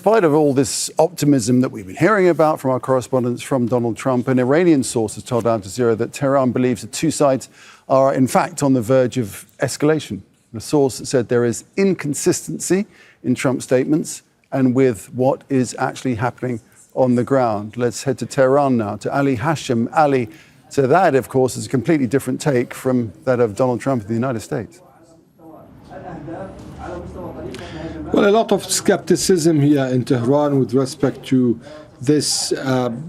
spite of all this optimism that we've been hearing about from our correspondents from Donald Trump, an Iranian source has told Al Jazeera that Tehran believes the two sides are, in fact, on the verge of escalation. The source said there is inconsistency in Trump's statements and with what is actually happening on the ground. Let's head to Tehran now, to Ali Hashem. Ali, so that, of course, is a completely different take from that of Donald Trump in the United States. Well, a lot of skepticism here in Tehran with respect to this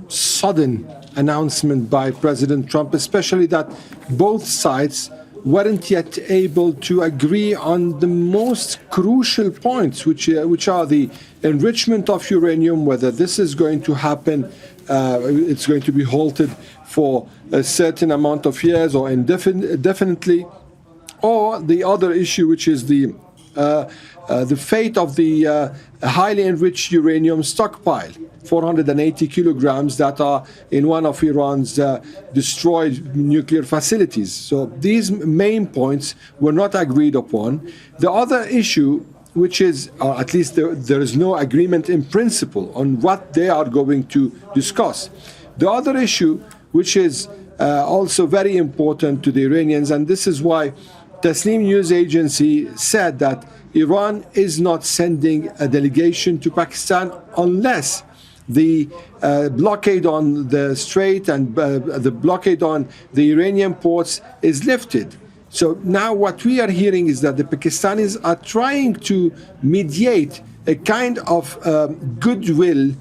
sudden announcement by President Trump, especially that both sides weren't yet able to agree on the most crucial points, which are the enrichment of uranium, whether this is going to happen, it's going to be halted for a certain amount of years or indefinitely, or the other issue, which is the fate of the highly enriched uranium stockpile, 480 kilograms that are in one of Iran's destroyed nuclear facilities. So these main points were not agreed upon. The other issue, which is, or at least there is no agreement in principle on what they are going to discuss. The other issue, which is also very important to the Iranians, and this is why Tasnim news agency said that Iran is not sending a delegation to Pakistan unless the blockade on the strait and the blockade on the Iranian ports is lifted. So now what we are hearing is that the Pakistanis are trying to mediate a kind of goodwill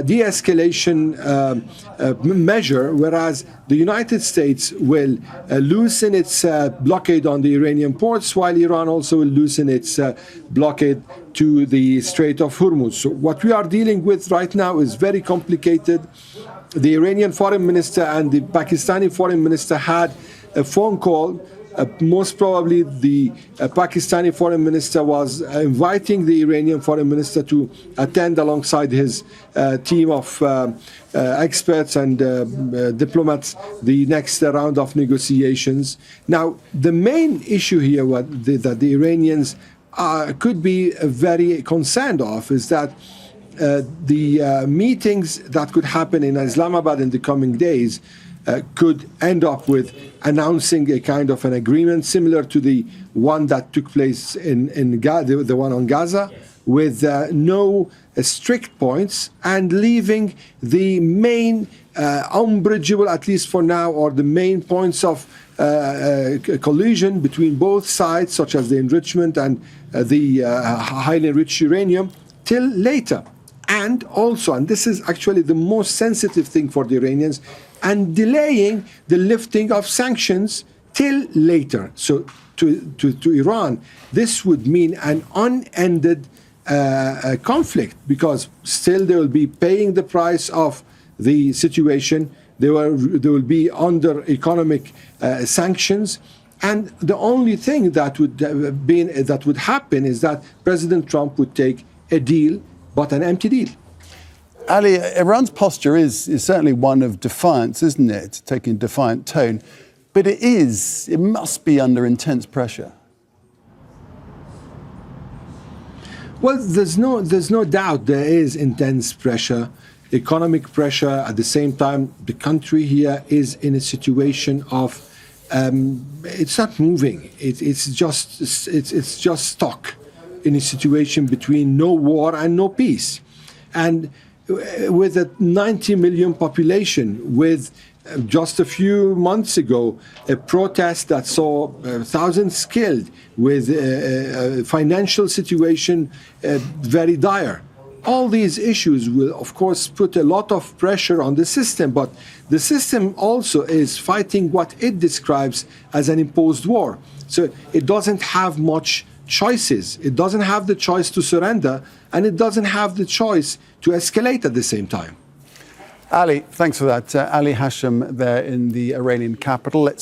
de-escalation measure, whereas the United States will loosen its blockade on the Iranian ports, while Iran also will loosen its blockade to the Strait of Hormuz. So what we are dealing with right now is very complicated. The Iranian foreign minister and the Pakistani foreign minister had a phone call. Most probably the Pakistani foreign minister was inviting the Iranian foreign minister to attend alongside his team of experts and diplomats the next round of negotiations. Now, the main issue here that the Iranians could be very concerned of is that the meetings that could happen in Islamabad in the coming days could end up with announcing a kind of an agreement similar to the one that took place in Gaza, the one on Gaza, with no strict points, and leaving the main unbridgeable, at least for now, or the main points of collision between both sides, such as the enrichment and the highly enriched uranium, till later. And also, and this is actually the most sensitive thing for the Iranians, and delaying the lifting of sanctions till later. So to Iran, this would mean an unended conflict, because still they will be paying the price of the situation. They will be under economic sanctions. And the only thing that would happen is that President Trump would take a deal, but an empty deal. Ali, Iran's posture is certainly one of defiance, isn't it? Taking a defiant tone. But it must be under intense pressure. Well, there's no doubt there is intense pressure, economic pressure. At the same time, the country here is in a situation of it's not moving. It's just stuck in a situation between no war and no peace. And with a 90 million population, with just a few months ago a protest that saw thousands killed, with a financial situation very dire. All these issues will, of course, put a lot of pressure on the system, but the system also is fighting what it describes as an imposed war. So it doesn't have much choices. It doesn't have the choice to surrender, and it doesn't have the choice to escalate at the same time. Ali, thanks for that. Ali Hashem there in the Iranian capital. Let's